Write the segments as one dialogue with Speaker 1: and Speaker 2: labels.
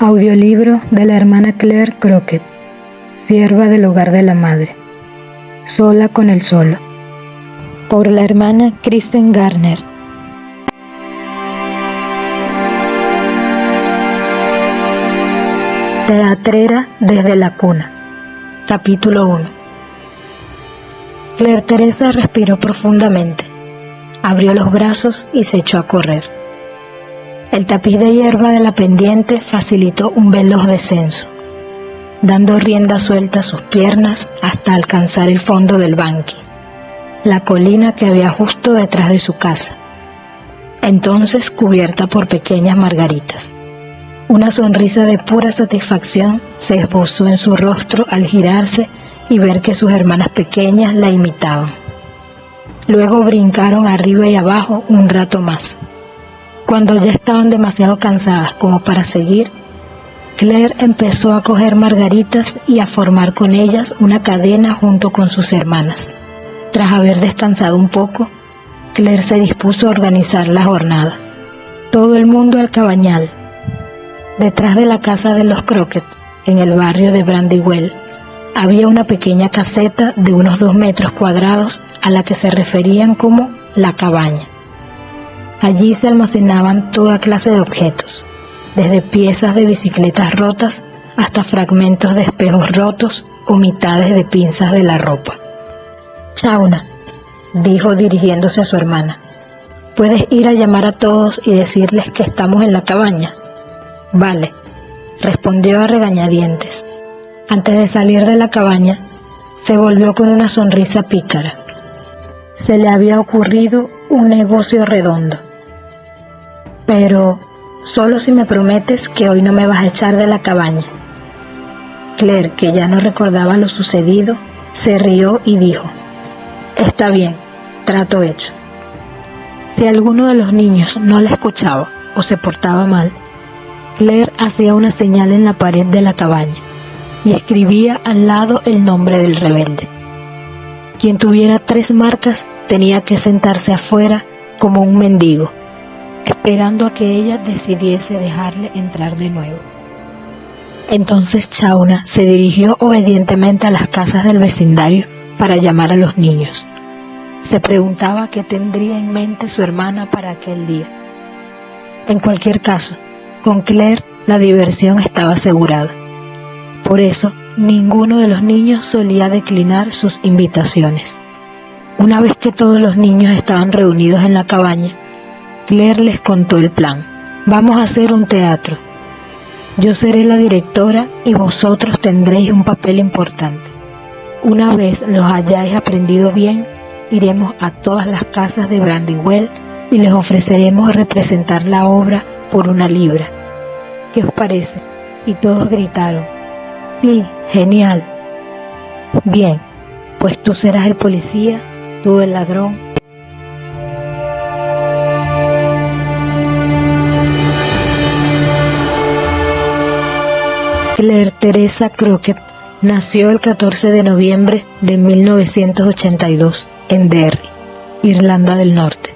Speaker 1: Audiolibro de la hermana Claire Crockett, sierva del hogar de la madre. Sola con el solo. Por la hermana Kristen Garner. Teatrera desde la cuna. Capítulo 1. Claire Teresa respiró profundamente, abrió los brazos y se echó a correr. El tapiz de hierba de la pendiente facilitó un veloz descenso, dando rienda suelta a sus piernas hasta alcanzar el fondo del banqui, la colina que había justo detrás de su casa, entonces cubierta por pequeñas margaritas. Una sonrisa de pura satisfacción se esbozó en su rostro al girarse y ver que sus hermanas pequeñas la imitaban. Luego brincaron arriba y abajo un rato más. Cuando ya estaban demasiado cansadas como para seguir, Claire empezó a coger margaritas y a formar con ellas una cadena junto con sus hermanas. Tras haber descansado un poco, Claire se dispuso a organizar la jornada. Todo el mundo al cabañal. Detrás de la casa de los Crockett, en el barrio de Brandywell, había una pequeña caseta de unos 2 metros cuadrados a la que se referían como la cabaña. Allí se almacenaban toda clase de objetos, desde piezas de bicicletas rotas hasta fragmentos de espejos rotos o mitades de pinzas de la ropa. «Shauna», dijo dirigiéndose a su hermana, «¿puedes ir a llamar a todos y decirles que estamos en la cabaña?» «Vale», respondió a regañadientes. Antes de salir de la cabaña, se volvió con una sonrisa pícara. Se le había ocurrido un negocio redondo. «Pero solo si me prometes que hoy no me vas a echar de la cabaña». Claire, que ya no recordaba lo sucedido, se rió y dijo: «Está bien, trato hecho». Si alguno de los niños no la escuchaba o se portaba mal, Claire hacía una señal en la pared de la cabaña y escribía al lado el nombre del rebelde. Quien tuviera 3 marcas tenía que sentarse afuera como un mendigo, esperando a que ella decidiese dejarle entrar de nuevo. Entonces Shauna se dirigió obedientemente a las casas del vecindario para llamar a los niños. Se preguntaba qué tendría en mente su hermana para aquel día. En cualquier caso, con Claire la diversión estaba asegurada. Por eso, ninguno de los niños solía declinar sus invitaciones. Una vez que todos los niños estaban reunidos en la cabaña, Claire les contó el plan. «Vamos a hacer un teatro. Yo seré la directora y vosotros tendréis un papel importante. Una vez los hayáis aprendido bien, iremos a todas las casas de Brandywell y les ofreceremos representar la obra por 1 libra. ¿Qué os parece?» Y todos gritaron: «Sí, genial». «Bien, pues tú serás el policía, tú el ladrón». Claire Teresa Crockett nació el 14 de noviembre de 1982 en Derry, Irlanda del Norte,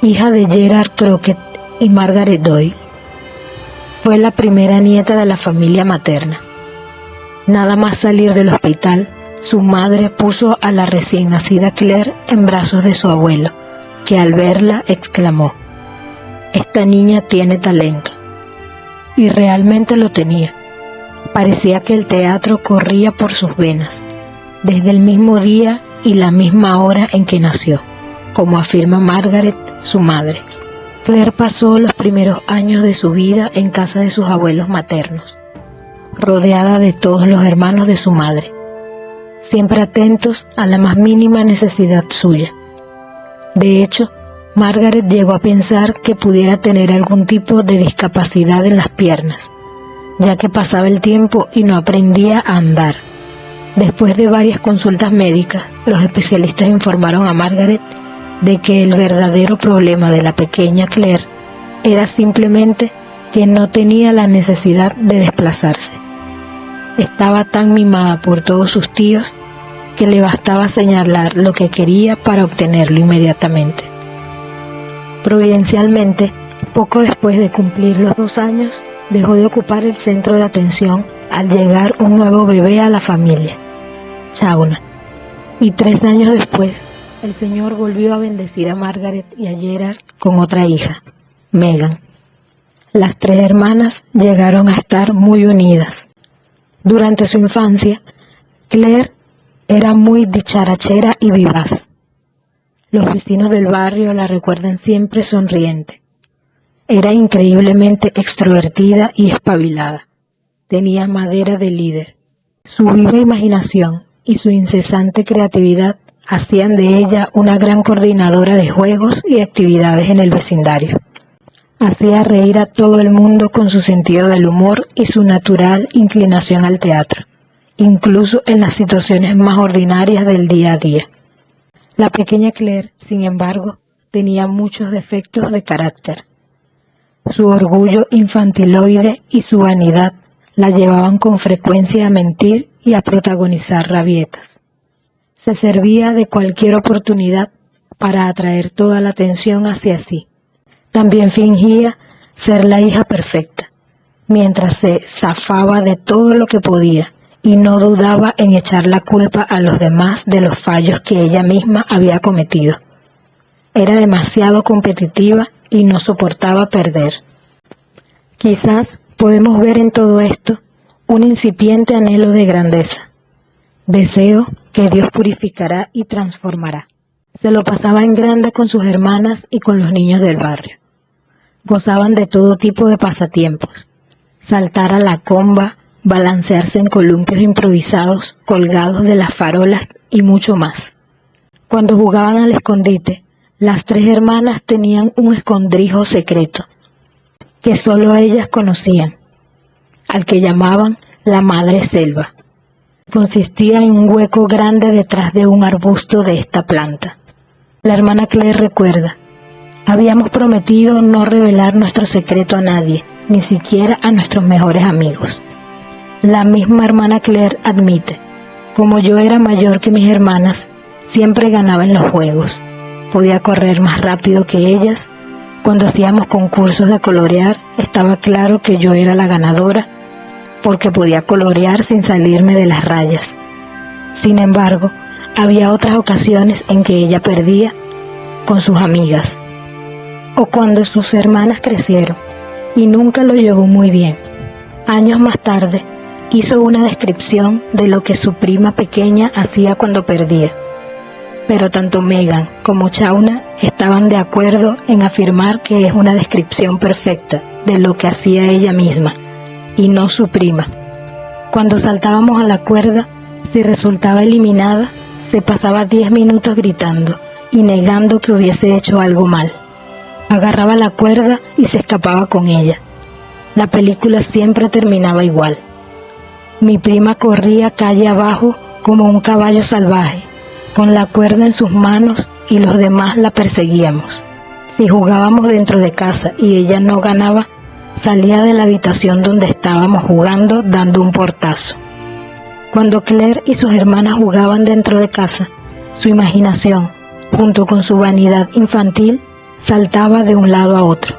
Speaker 1: hija de Gerard Crockett y Margaret Doyle. Fue la primera nieta de la familia materna. Nada más salir del hospital, su madre puso a la recién nacida Claire en brazos de su abuelo, que al verla exclamó: «Esta niña tiene talento». Y realmente lo tenía. Parecía que el teatro corría por sus venas, desde el mismo día y la misma hora en que nació, como afirma Margaret, su madre. Claire pasó los primeros años de su vida en casa de sus abuelos maternos, rodeada de todos los hermanos de su madre, siempre atentos a la más mínima necesidad suya. De hecho, Margaret llegó a pensar que pudiera tener algún tipo de discapacidad en las piernas, ya que pasaba el tiempo y no aprendía a andar. Después de varias consultas médicas, los especialistas informaron a Margaret de que el verdadero problema de la pequeña Claire era simplemente que no tenía la necesidad de desplazarse. Estaba tan mimada por todos sus tíos que le bastaba señalar lo que quería para obtenerlo inmediatamente. Providencialmente, poco después de cumplir los 2 años, dejó de ocupar el centro de atención al llegar un nuevo bebé a la familia, Shauna. Y 3 años después, el Señor volvió a bendecir a Margaret y a Gerard con otra hija, Megan. Las 3 hermanas llegaron a estar muy unidas. Durante su infancia, Claire era muy dicharachera y vivaz. Los vecinos del barrio la recuerdan siempre sonriente. Era increíblemente extrovertida y espabilada. Tenía madera de líder. Su viva imaginación y su incesante creatividad hacían de ella una gran coordinadora de juegos y actividades en el vecindario. Hacía reír a todo el mundo con su sentido del humor y su natural inclinación al teatro, incluso en las situaciones más ordinarias del día a día. La pequeña Claire, sin embargo, tenía muchos defectos de carácter. Su orgullo infantiloide y su vanidad la llevaban con frecuencia a mentir y a protagonizar rabietas. Se servía de cualquier oportunidad para atraer toda la atención hacia sí. También fingía ser la hija perfecta, mientras se zafaba de todo lo que podía y no dudaba en echar la culpa a los demás de los fallos que ella misma había cometido. Era demasiado competitiva y no soportaba perder. Quizás podemos ver en todo esto un incipiente anhelo de grandeza, deseo que Dios purificará y transformará. Se lo pasaba en grande con sus hermanas y con los niños del barrio. Gozaban de todo tipo de pasatiempos: saltar a la comba, balancearse en columpios improvisados colgados de las farolas y mucho más. Cuando jugaban al escondite, las 3 hermanas tenían un escondrijo secreto que solo ellas conocían, al que llamaban la madre selva. Consistía en un hueco grande detrás de un arbusto de esta planta. La hermana Claire recuerda: habíamos prometido no revelar nuestro secreto a nadie, ni siquiera a nuestros mejores amigos. La misma hermana Claire admite: como yo era mayor que mis hermanas, siempre ganaba en los juegos. Podía correr más rápido que ellas. Cuando hacíamos concursos de colorear, estaba claro que yo era la ganadora, porque podía colorear sin salirme de las rayas. Sin embargo, había otras ocasiones en que ella perdía con sus amigas, o cuando sus hermanas crecieron, y nunca lo llevó muy bien. Años más tarde, hizo una descripción de lo que su prima pequeña hacía cuando perdía. Pero tanto Megan como Shauna estaban de acuerdo en afirmar que es una descripción perfecta de lo que hacía ella misma, y no su prima. Cuando saltábamos a la cuerda, si resultaba eliminada, se pasaba 10 minutos gritando y negando que hubiese hecho algo mal. Agarraba la cuerda y se escapaba con ella. La película siempre terminaba igual. Mi prima corría calle abajo como un caballo salvaje, con la cuerda en sus manos, y los demás la perseguíamos. Si jugábamos dentro de casa y ella no ganaba, salía de la habitación donde estábamos jugando dando un portazo. Cuando Claire y sus hermanas jugaban dentro de casa, su imaginación, junto con su vanidad infantil, saltaba de un lado a otro.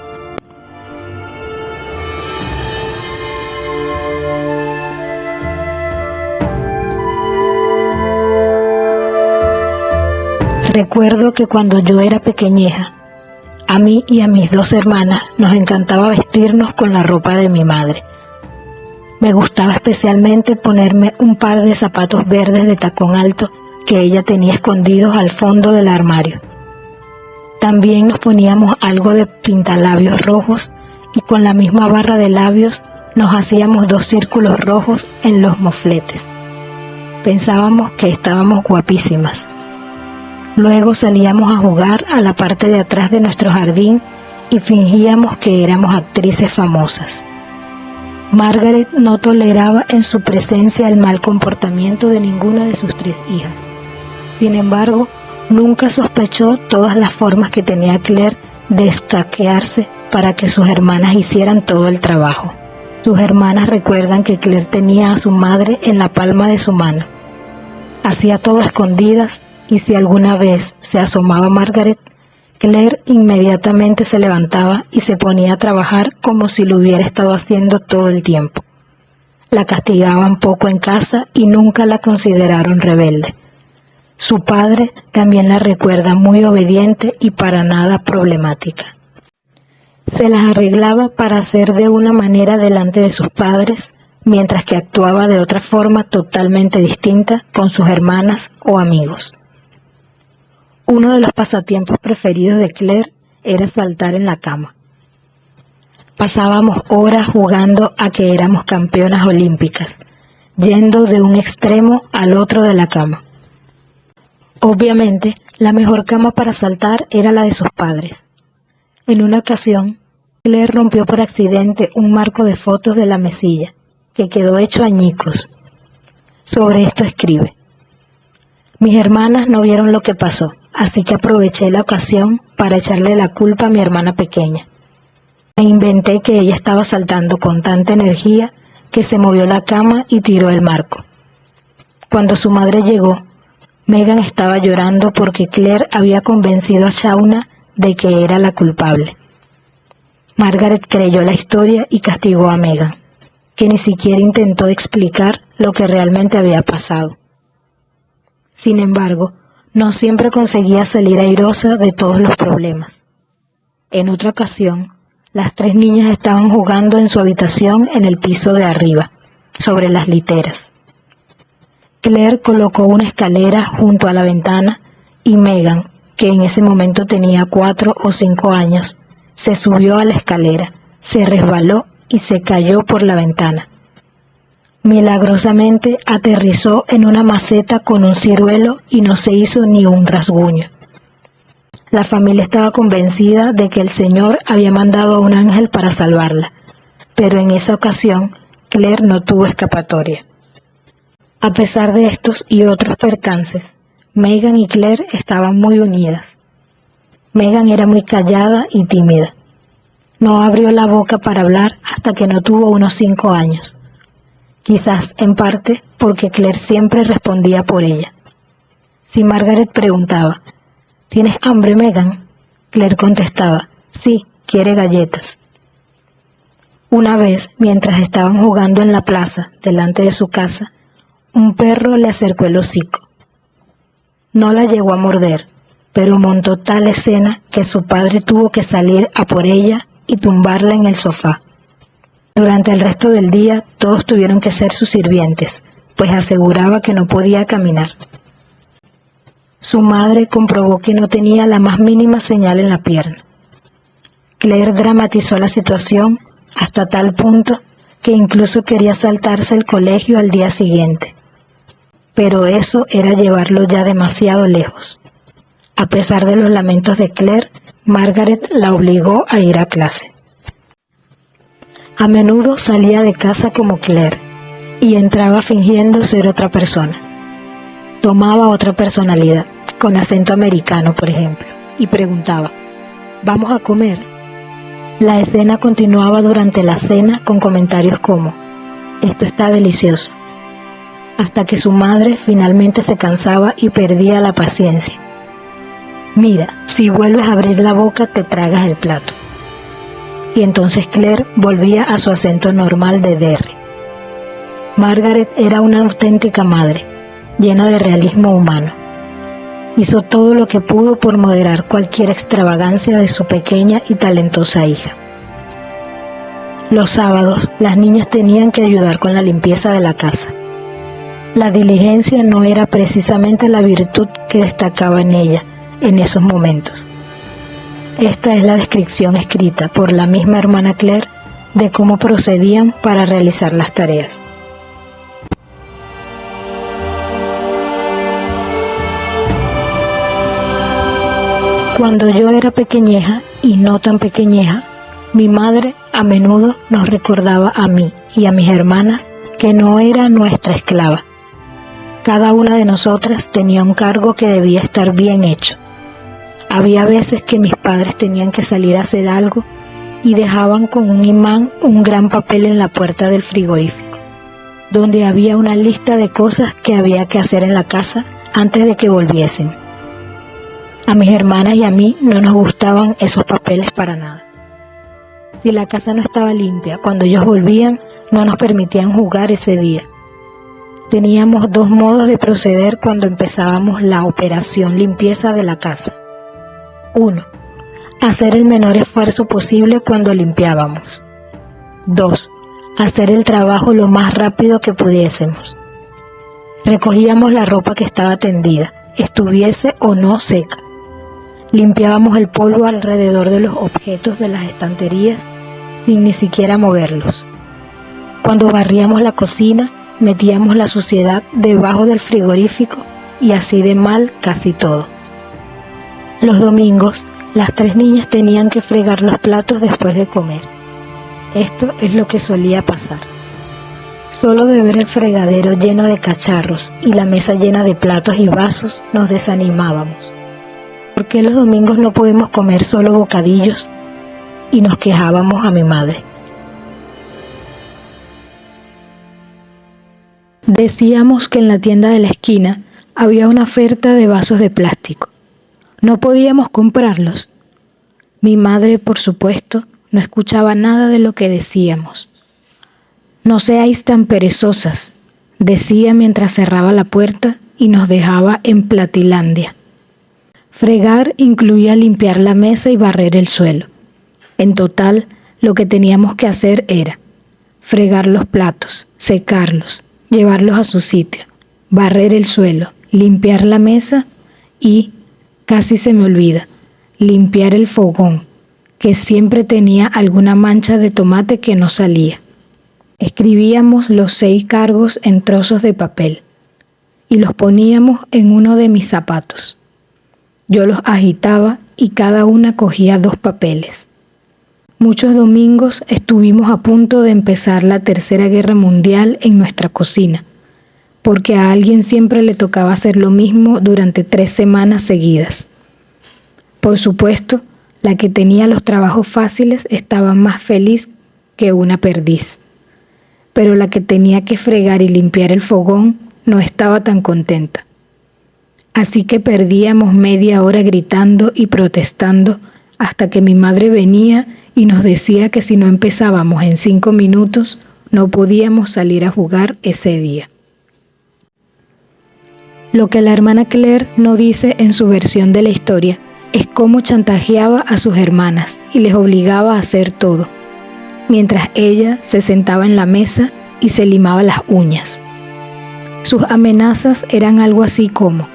Speaker 1: Recuerdo que cuando yo era pequeñeja, a mí y a mis 2 hermanas nos encantaba vestirnos con la ropa de mi madre. Me gustaba especialmente ponerme un par de zapatos verdes de tacón alto que ella tenía escondidos al fondo del armario. También nos poníamos algo de pintalabios rojos y con la misma barra de labios nos hacíamos 2 círculos rojos en los mofletes. Pensábamos que estábamos guapísimas. Luego salíamos a jugar a la parte de atrás de nuestro jardín y fingíamos que éramos actrices famosas. Margaret no toleraba en su presencia el mal comportamiento de ninguna de sus 3 hijas. Sin embargo, nunca sospechó todas las formas que tenía Claire de escaquearse para que sus hermanas hicieran todo el trabajo. Sus hermanas recuerdan que Claire tenía a su madre en la palma de su mano. Hacía todo a escondidas, y si alguna vez se asomaba Margaret, Claire inmediatamente se levantaba y se ponía a trabajar como si lo hubiera estado haciendo todo el tiempo. La castigaban poco en casa y nunca la consideraron rebelde. Su padre también la recuerda muy obediente y para nada problemática. Se las arreglaba para hacer de una manera delante de sus padres, mientras que actuaba de otra forma totalmente distinta con sus hermanas o amigos. Uno de los pasatiempos preferidos de Claire era saltar en la cama. Pasábamos horas jugando a que éramos campeonas olímpicas, yendo de un extremo al otro de la cama. Obviamente, la mejor cama para saltar era la de sus padres. En una ocasión, Claire rompió por accidente un marco de fotos de la mesilla, que quedó hecho añicos. Sobre esto escribe: mis hermanas no vieron lo que pasó, así que aproveché la ocasión para echarle la culpa a mi hermana pequeña. Me inventé que ella estaba saltando con tanta energía que se movió la cama y tiró el marco. Cuando su madre llegó, Megan estaba llorando porque Claire había convencido a Shauna de que era la culpable. Margaret creyó la historia y castigó a Megan, que ni siquiera intentó explicar lo que realmente había pasado. Sin embargo, no siempre conseguía salir airosa de todos los problemas. En otra ocasión, las tres niñas estaban jugando en su habitación en el piso de arriba, sobre las literas. Claire colocó una escalera junto a la ventana y Megan, que en ese momento tenía 4 o 5 años, se subió a la escalera, se resbaló y se cayó por la ventana. Milagrosamente aterrizó en una maceta con un ciruelo y no se hizo ni un rasguño. La familia estaba convencida de que el Señor había mandado a un ángel para salvarla, pero en esa ocasión Claire no tuvo escapatoria. A pesar de estos y otros percances, Megan y Claire estaban muy unidas. Megan era muy callada y tímida. No abrió la boca para hablar hasta que no tuvo unos 5 años. Quizás en parte porque Claire siempre respondía por ella. Si Margaret preguntaba: ¿tienes hambre, Megan?, Claire contestaba: sí, quiere galletas. Una vez, mientras estaban jugando en la plaza, delante de su casa, un perro le acercó el hocico. No la llegó a morder, pero montó tal escena que su padre tuvo que salir a por ella y tumbarla en el sofá. Durante el resto del día todos tuvieron que ser sus sirvientes, pues aseguraba que no podía caminar. Su madre comprobó que no tenía la más mínima señal en la pierna. Claire dramatizó la situación hasta tal punto que incluso quería saltarse el colegio al día siguiente. Pero eso era llevarlo ya demasiado lejos. A pesar de los lamentos de Claire, Margaret la obligó a ir a clase. A menudo salía de casa como Claire y entraba fingiendo ser otra persona. Tomaba otra personalidad, con acento americano, por ejemplo, y preguntaba: ¿vamos a comer? La escena continuaba durante la cena con comentarios como: esto está delicioso, hasta que su madre finalmente se cansaba y perdía la paciencia. Mira, si vuelves a abrir la boca te tragas el plato. Y entonces Claire volvía a su acento normal de Derry. Margaret era una auténtica madre, llena de realismo humano. Hizo todo lo que pudo por moderar cualquier extravagancia de su pequeña y talentosa hija. Los sábados, las niñas tenían que ayudar con la limpieza de la casa. La diligencia no era precisamente la virtud que destacaba en ella en esos momentos. Esta es la descripción escrita por la misma hermana Claire de cómo procedían para realizar las tareas. Cuando yo era pequeñeja y no tan pequeñeja, mi madre a menudo nos recordaba a mí y a mis hermanas que no era nuestra esclava. Cada una de nosotras tenía un cargo que debía estar bien hecho. Había veces que mis padres tenían que salir a hacer algo y dejaban con un imán un gran papel en la puerta del frigorífico, donde había una lista de cosas que había que hacer en la casa antes de que volviesen. A mis hermanas y a mí no nos gustaban esos papeles para nada. Si la casa no estaba limpia cuando ellos volvían, no nos permitían jugar ese día. Teníamos dos modos de proceder cuando empezábamos la operación limpieza de la casa. 1. Hacer el menor esfuerzo posible cuando limpiábamos. 2. Hacer el trabajo lo más rápido que pudiésemos. Recogíamos la ropa que estaba tendida, estuviese o no seca. Limpiábamos el polvo alrededor de los objetos de las estanterías sin ni siquiera moverlos. Cuando barríamos la cocina, metíamos la suciedad debajo del frigorífico y así de mal casi todo. Los domingos, las 3 niñas tenían que fregar los platos después de comer. Esto es lo que solía pasar. Solo de ver el fregadero lleno de cacharros y la mesa llena de platos y vasos nos desanimábamos. ¿Por qué los domingos no podemos comer solo bocadillos? Y nos quejábamos a mi madre. Decíamos que en la tienda de la esquina había una oferta de vasos de plástico. No podíamos comprarlos. Mi madre, por supuesto, no escuchaba nada de lo que decíamos. No seáis tan perezosas, decía mientras cerraba la puerta y nos dejaba en Platilandia. Fregar incluía limpiar la mesa y barrer el suelo. En total, lo que teníamos que hacer era fregar los platos, secarlos, llevarlos a su sitio, barrer el suelo, limpiar la mesa y, casi se me olvida, limpiar el fogón, que siempre tenía alguna mancha de tomate que no salía. Escribíamos los 6 cargos en trozos de papel y los poníamos en uno de mis zapatos. Yo los agitaba y cada una cogía 2 papeles. Muchos domingos estuvimos a punto de empezar la Tercera Guerra Mundial en nuestra cocina, porque a alguien siempre le tocaba hacer lo mismo durante 3 semanas seguidas. Por supuesto, la que tenía los trabajos fáciles estaba más feliz que una perdiz, pero la que tenía que fregar y limpiar el fogón no estaba tan contenta. Así que perdíamos media hora gritando y protestando hasta que mi madre venía y nos decía que si no empezábamos en 5 minutos no podíamos salir a jugar ese día. Lo que la hermana Claire no dice en su versión de la historia es cómo chantajeaba a sus hermanas y les obligaba a hacer todo, mientras ella se sentaba en la mesa y se limaba las uñas. Sus amenazas eran algo así como: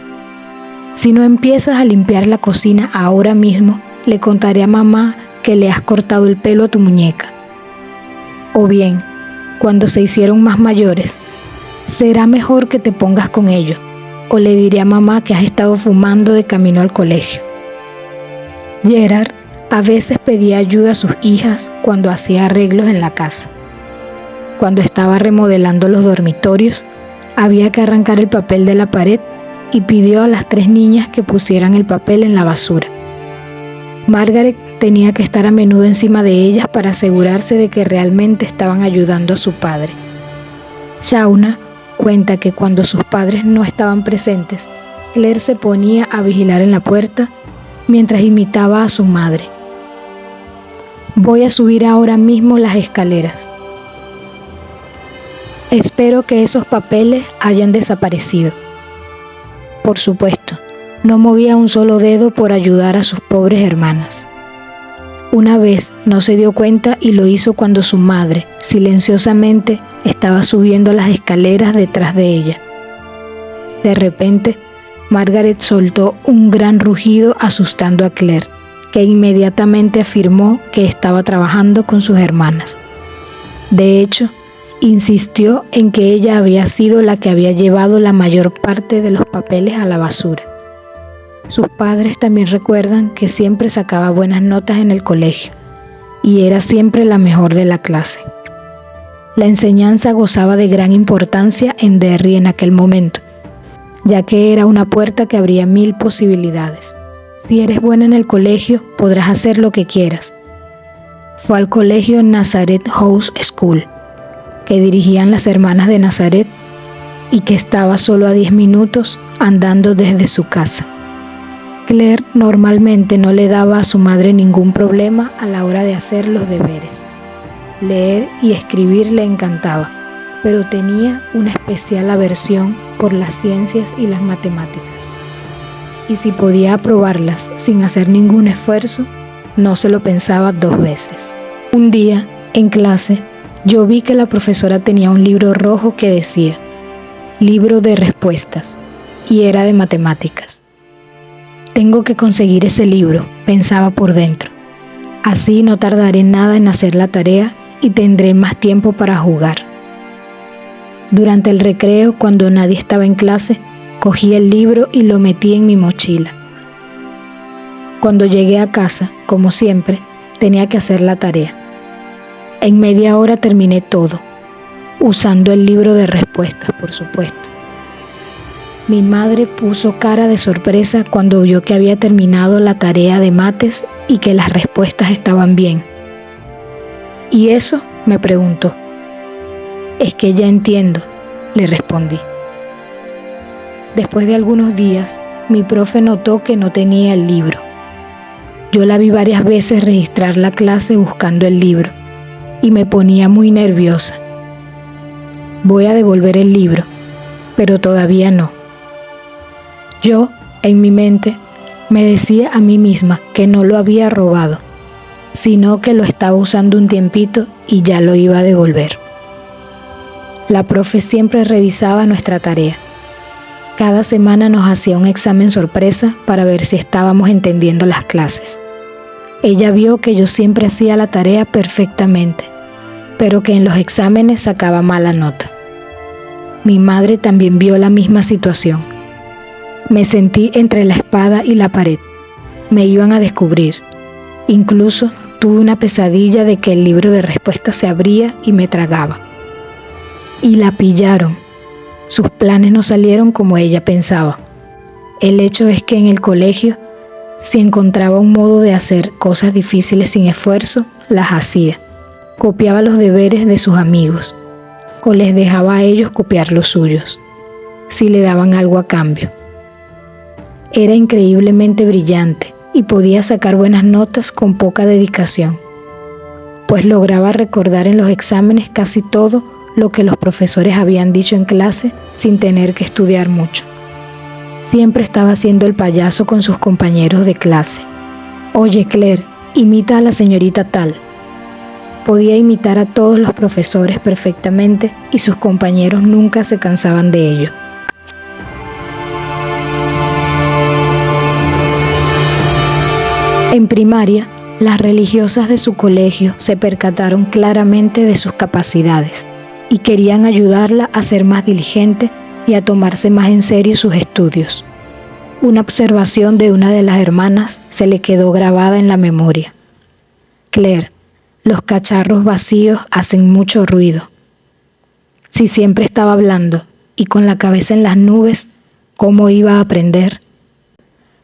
Speaker 1: si no empiezas a limpiar la cocina ahora mismo, le contaré a mamá que le has cortado el pelo a tu muñeca. O bien, cuando se hicieron más mayores, será mejor que te pongas con ello, o le diré a mamá que has estado fumando de camino al colegio. Gerard a veces pedía ayuda a sus hijas cuando hacía arreglos en la casa. Cuando estaba remodelando los dormitorios, había que arrancar el papel de la pared y pidió a las 3 niñas que pusieran el papel en la basura. Margaret tenía que estar a menudo encima de ellas para asegurarse de que realmente estaban ayudando a su padre. Shauna cuenta que cuando sus padres no estaban presentes, Claire se ponía a vigilar en la puerta mientras imitaba a su madre. Voy a subir ahora mismo las escaleras. Espero que esos papeles hayan desaparecido. Por supuesto, no movía un solo dedo por ayudar a sus pobres hermanas. Una vez no se dio cuenta y lo hizo cuando su madre, silenciosamente, estaba subiendo las escaleras detrás de ella. De repente, Margaret soltó un gran rugido asustando a Claire, que inmediatamente afirmó que estaba trabajando con sus hermanas. De hecho, insistió en que ella había sido la que había llevado la mayor parte de los papeles a la basura. Sus padres también recuerdan que siempre sacaba buenas notas en el colegio y era siempre la mejor de la clase. La enseñanza gozaba de gran importancia en Derry en aquel momento, ya que era una puerta que abría 1000 posibilidades. Si eres buena en el colegio, podrás hacer lo que quieras. Fue al colegio Nazareth House School, que dirigían las hermanas de Nazaret y que estaba solo a 10 minutos andando desde su casa. Claire normalmente no le daba a su madre ningún problema a la hora de hacer los deberes. Leer y escribir le encantaba, pero tenía una especial aversión por las ciencias y las matemáticas. Y si podía aprobarlas sin hacer ningún esfuerzo, no se lo pensaba 2 veces. Un día, en clase, yo vi que la profesora tenía un libro rojo que decía «Libro de respuestas» y era de matemáticas. Tengo que conseguir ese libro, pensaba por dentro. Así no tardaré nada en hacer la tarea y tendré más tiempo para jugar. Durante el recreo, cuando nadie estaba en clase, cogí el libro y lo metí en mi mochila. Cuando llegué a casa, como siempre, tenía que hacer la tarea. En media hora terminé todo, usando el libro de respuestas, por supuesto. Mi madre puso cara de sorpresa cuando vio que había terminado la tarea de mates y que las respuestas estaban bien. ¿Y eso?, me preguntó. Es que ya entiendo, le respondí. Después de algunos días, mi profe notó que no tenía el libro. Yo la vi varias veces registrar la clase buscando el libro y me ponía muy nerviosa. Voy a devolver el libro, pero todavía no. Yo, en mi mente, me decía a mí misma que no lo había robado, sino que lo estaba usando un tiempito y ya lo iba a devolver. La profe siempre revisaba nuestra tarea. Cada semana nos hacía un examen sorpresa para ver si estábamos entendiendo las clases. Ella vio que yo siempre hacía la tarea perfectamente, pero que en los exámenes sacaba mala nota. Mi madre también vio la misma situación. Me sentí entre la espada y la pared. Me iban a descubrir. Incluso tuve una pesadilla de que el libro de respuestas se abría y me tragaba. Y la pillaron. Sus planes no salieron como ella pensaba. El hecho es que en el colegio, si encontraba un modo de hacer cosas difíciles sin esfuerzo, las hacía. Copiaba los deberes de sus amigos, o les dejaba a ellos copiar los suyos, si le daban algo a cambio. Era increíblemente brillante y podía sacar buenas notas con poca dedicación, pues lograba recordar en los exámenes casi todo lo que los profesores habían dicho en clase sin tener que estudiar mucho. Siempre estaba haciendo el payaso con sus compañeros de clase. Oye, Claire, imita a la señorita tal. Podía imitar a todos los profesores perfectamente y sus compañeros nunca se cansaban de ello. En primaria, las religiosas de su colegio se percataron claramente de sus capacidades y querían ayudarla a ser más diligente y a tomarse más en serio sus estudios. Una observación de una de las hermanas se le quedó grabada en la memoria. Claire, los cacharros vacíos hacen mucho ruido. Si siempre estaba hablando y con la cabeza en las nubes, ¿cómo iba a aprender?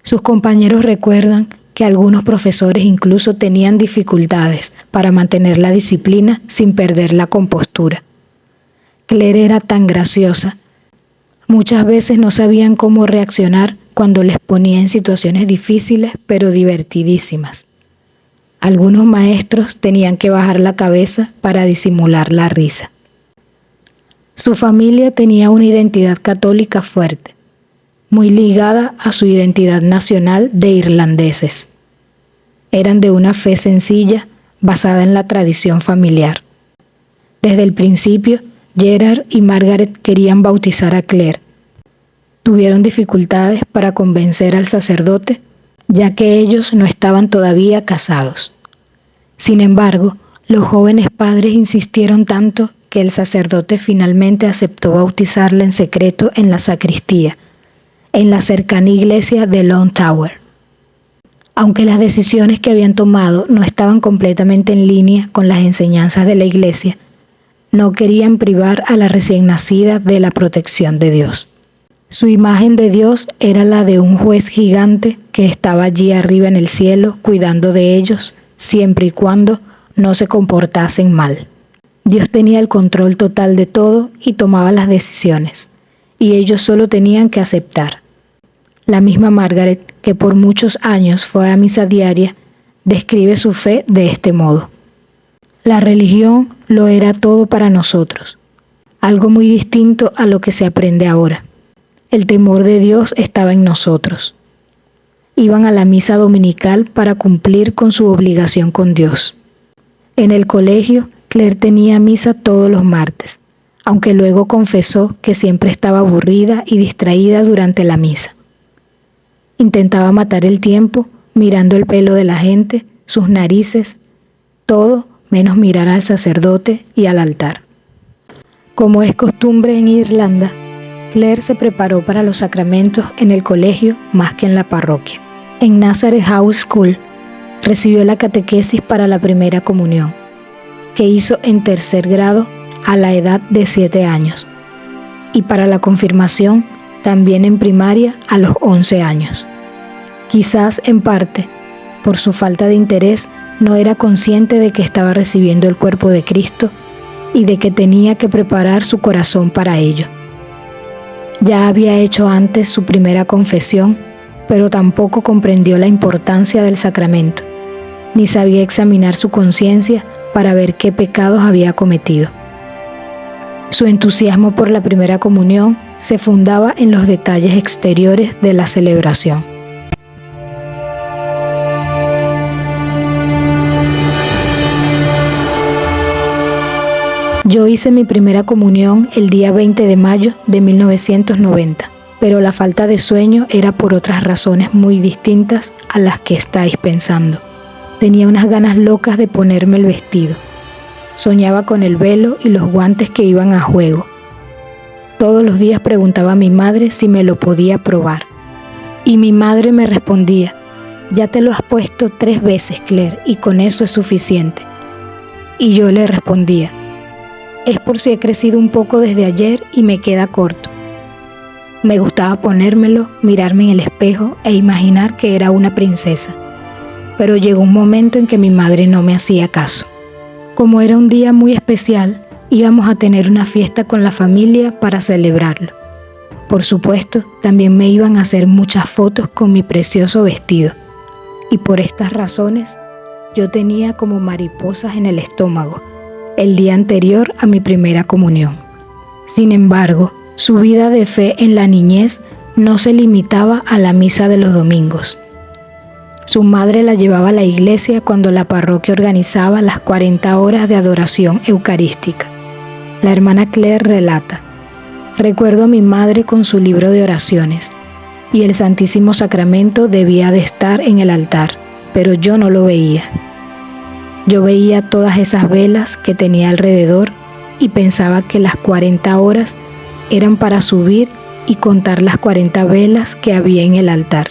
Speaker 1: Sus compañeros recuerdan que algunos profesores incluso tenían dificultades para mantener la disciplina sin perder la compostura. Claire era tan graciosa. Muchas veces no sabían cómo reaccionar cuando les ponía en situaciones difíciles pero divertidísimas. Algunos maestros tenían que bajar la cabeza para disimular la risa. Su familia tenía una identidad católica fuerte, muy ligada a su identidad nacional de irlandeses. Eran de una fe sencilla, basada en la tradición familiar. Desde el principio, Gerard y Margaret querían bautizar a Claire. Tuvieron dificultades para convencer al sacerdote, ya que ellos no estaban todavía casados. Sin embargo, los jóvenes padres insistieron tanto que el sacerdote finalmente aceptó bautizarla en secreto en la sacristía, en la cercana iglesia de Lone Tower. Aunque las decisiones que habían tomado no estaban completamente en línea con las enseñanzas de la iglesia, no querían privar a la recién nacida de la protección de Dios. Su imagen de Dios era la de un juez gigante que estaba allí arriba en el cielo cuidando de ellos siempre y cuando no se comportasen mal. Dios tenía el control total de todo y tomaba las decisiones, y ellos solo tenían que aceptar. La misma Margaret, que por muchos años fue a misa diaria, describe su fe de este modo. La religión lo era todo para nosotros, algo muy distinto a lo que se aprende ahora. El temor de Dios estaba en nosotros. Iban a la misa dominical para cumplir con su obligación con Dios. En el colegio, Claire tenía misa todos los martes, aunque luego confesó que siempre estaba aburrida y distraída durante la misa. Intentaba matar el tiempo mirando el pelo de la gente, sus narices, todo menos mirar al sacerdote y al altar. Como es costumbre en Irlanda, Claire se preparó para los sacramentos en el colegio más que en la parroquia. En Nazareth House School recibió la catequesis para la primera comunión, que hizo en tercer grado a la edad de 7 años, y para la confirmación también en primaria a los 11 años. Quizás en parte, por su falta de interés, no era consciente de que estaba recibiendo el cuerpo de Cristo y de que tenía que preparar su corazón para ello. Ya había hecho antes su primera confesión, pero tampoco comprendió la importancia del sacramento, ni sabía examinar su conciencia para ver qué pecados había cometido. Su entusiasmo por la primera comunión se fundaba en los detalles exteriores de la celebración. Yo hice mi primera comunión el día 20 de mayo de 1990, pero la falta de sueño era por otras razones muy distintas a las que estáis pensando. Tenía unas ganas locas de ponerme el vestido. Soñaba con el velo y los guantes que iban a juego. Todos los días preguntaba a mi madre si me lo podía probar. Y mi madre me respondía: ya te lo has puesto 3 veces, Claire, y con eso es suficiente. Y yo le respondía: es por si he crecido un poco desde ayer y me queda corto. Me gustaba ponérmelo, mirarme en el espejo e imaginar que era una princesa. Pero llegó un momento en que mi madre no me hacía caso. Como era un día muy especial, íbamos a tener una fiesta con la familia para celebrarlo. Por supuesto, también me iban a hacer muchas fotos con mi precioso vestido. Y por estas razones, yo tenía como mariposas en el estómago el día anterior a mi primera comunión. Sin embargo, su vida de fe en la niñez no se limitaba a la misa de los domingos. Su madre la llevaba a la iglesia cuando la parroquia organizaba las 40 horas de adoración eucarística. La hermana Claire relata: recuerdo a mi madre con su libro de oraciones, y el Santísimo Sacramento debía de estar en el altar, pero yo no lo veía. Yo veía todas esas velas que tenía alrededor y pensaba que las 40 horas eran para subir y contar las 40 velas que había en el altar.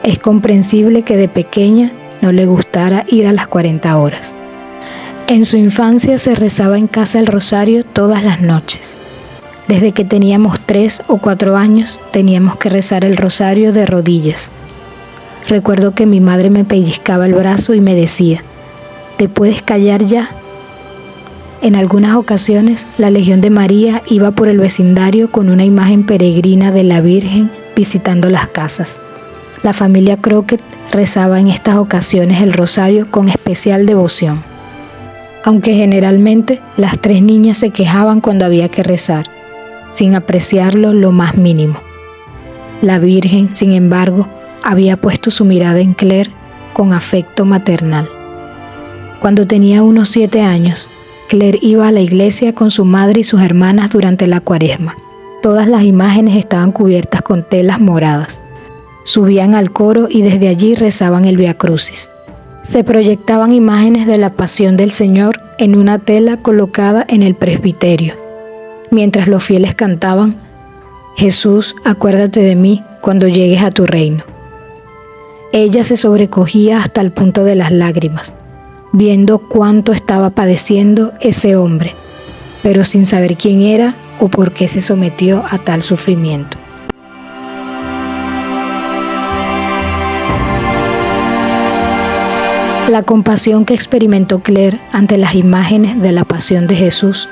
Speaker 1: Es comprensible que de pequeña no le gustara ir a las 40 horas. En su infancia se rezaba en casa el rosario todas las noches. Desde que teníamos 3 o 4 años teníamos que rezar el rosario de rodillas. Recuerdo que mi madre me pellizcaba el brazo y me decía: ¿te puedes callar ya? En algunas ocasiones, la Legión de María iba por el vecindario con una imagen peregrina de la Virgen visitando las casas. La familia Crockett rezaba en estas ocasiones el rosario con especial devoción, aunque generalmente las 3 niñas se quejaban cuando había que rezar, sin apreciarlo lo más mínimo. La Virgen, sin embargo, había puesto su mirada en Claire con afecto maternal. Cuando tenía unos 7 años, Claire iba a la iglesia con su madre y sus hermanas durante la Cuaresma. Todas las imágenes estaban cubiertas con telas moradas. Subían al coro y desde allí rezaban el Vía Crucis. Se proyectaban imágenes de la Pasión del Señor en una tela colocada en el presbiterio, mientras los fieles cantaban: Jesús, acuérdate de mí cuando llegues a tu reino. Ella se sobrecogía hasta el punto de las lágrimas, viendo cuánto estaba padeciendo ese hombre, pero sin saber quién era o por qué se sometió a tal sufrimiento. La compasión que experimentó Claire ante las imágenes de la pasión de Jesús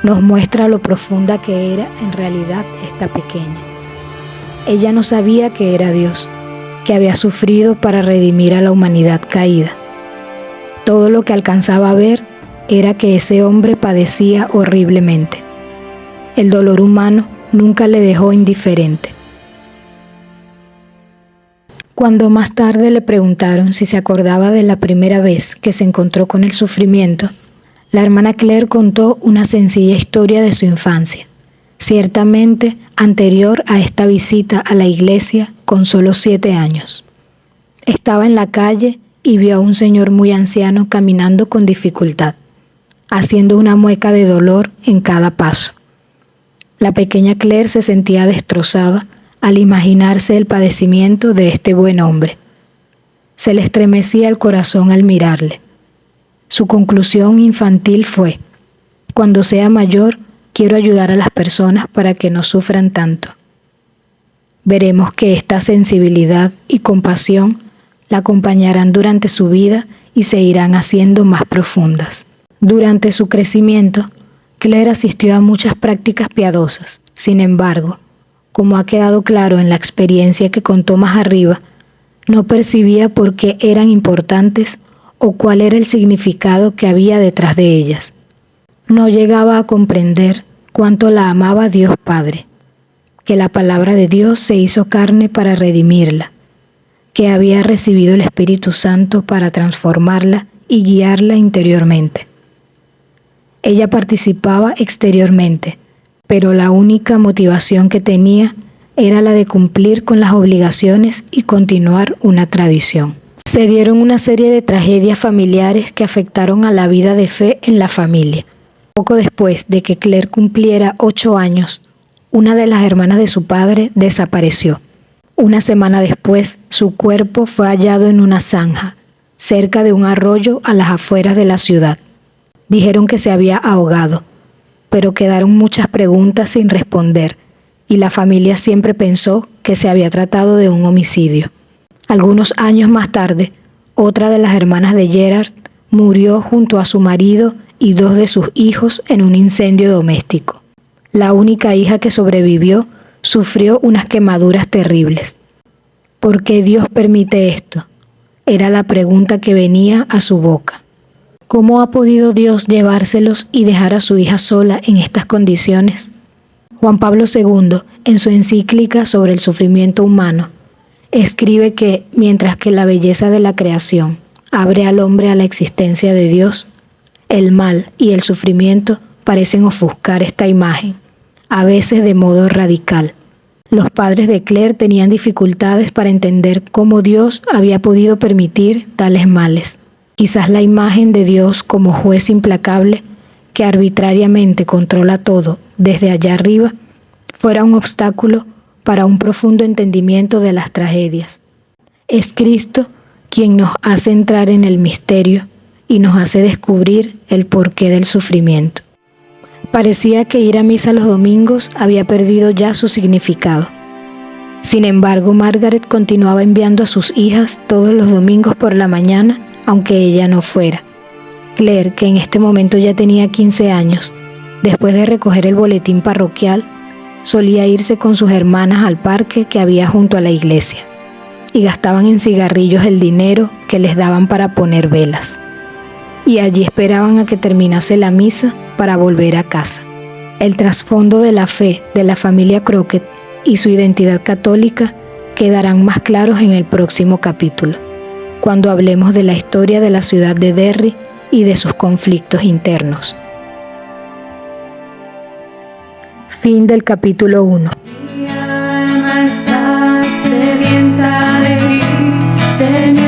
Speaker 1: nos muestra lo profunda que era en realidad esta pequeña. Ella no sabía que era Dios, que había sufrido para redimir a la humanidad caída. Todo lo que alcanzaba a ver era que ese hombre padecía horriblemente. El dolor humano nunca le dejó indiferente. Cuando más tarde le preguntaron si se acordaba de la primera vez que se encontró con el sufrimiento, la hermana Claire contó una sencilla historia de su infancia, ciertamente anterior a esta visita a la iglesia con solo 7 años. Estaba en la calle y vio a un señor muy anciano caminando con dificultad, haciendo una mueca de dolor en cada paso. La pequeña Claire se sentía destrozada al imaginarse el padecimiento de este buen hombre. Se le estremecía el corazón al mirarle. Su conclusión infantil fue: cuando sea mayor, quiero ayudar a las personas para que no sufran tanto. Veremos que esta sensibilidad y compasión la acompañarán durante su vida y se irán haciendo más profundas. Durante su crecimiento, Claire asistió a muchas prácticas piadosas. Sin embargo, como ha quedado claro en la experiencia que contó más arriba, no percibía por qué eran importantes o cuál era el significado que había detrás de ellas. No llegaba a comprender cuánto la amaba Dios Padre, que la palabra de Dios se hizo carne para redimirla, que había recibido el Espíritu Santo para transformarla y guiarla interiormente. Ella participaba exteriormente, pero la única motivación que tenía era la de cumplir con las obligaciones y continuar una tradición. Se dieron una serie de tragedias familiares que afectaron a la vida de fe en la familia. Poco después de que Claire cumpliera 8 años, una de las hermanas de su padre desapareció. Una semana después, su cuerpo fue hallado en una zanja, cerca de un arroyo a las afueras de la ciudad. Dijeron que se había ahogado, pero quedaron muchas preguntas sin responder y la familia siempre pensó que se había tratado de un homicidio. Algunos años más tarde, otra de las hermanas de Gerard murió junto a su marido y 2 de sus hijos en un incendio doméstico. La única hija que sobrevivió sufrió unas quemaduras terribles. ¿Por qué Dios permite esto? Era la pregunta que venía a su boca. ¿Cómo ha podido Dios llevárselos y dejar a su hija sola en estas condiciones? Juan Pablo II, en su encíclica sobre el sufrimiento humano, escribe que mientras que la belleza de la creación abre al hombre a la existencia de Dios, el mal y el sufrimiento parecen ofuscar esta imagen, a veces de modo radical. Los padres de Claire tenían dificultades para entender cómo Dios había podido permitir tales males. Quizás la imagen de Dios como juez implacable que arbitrariamente controla todo desde allá arriba fuera un obstáculo para un profundo entendimiento de las tragedias. Es Cristo quien nos hace entrar en el misterio y nos hace descubrir el porqué del sufrimiento. Parecía que ir a misa los domingos había perdido ya su significado. Sin embargo, Margaret continuaba enviando a sus hijas todos los domingos por la mañana, aunque ella no fuera. Claire, que en este momento ya tenía 15 años, después de recoger el boletín parroquial, solía irse con sus hermanas al parque que había junto a la iglesia, y gastaban en cigarrillos el dinero que les daban para poner velas. Y allí esperaban a que terminase la misa para volver a casa. El trasfondo de la fe de la familia Crockett y su identidad católica quedarán más claros en el próximo capítulo, cuando hablemos de la historia de la ciudad de Derry y de sus conflictos internos. Fin del capítulo 1.
Speaker 2: Mi alma está sedienta de ti, Señor.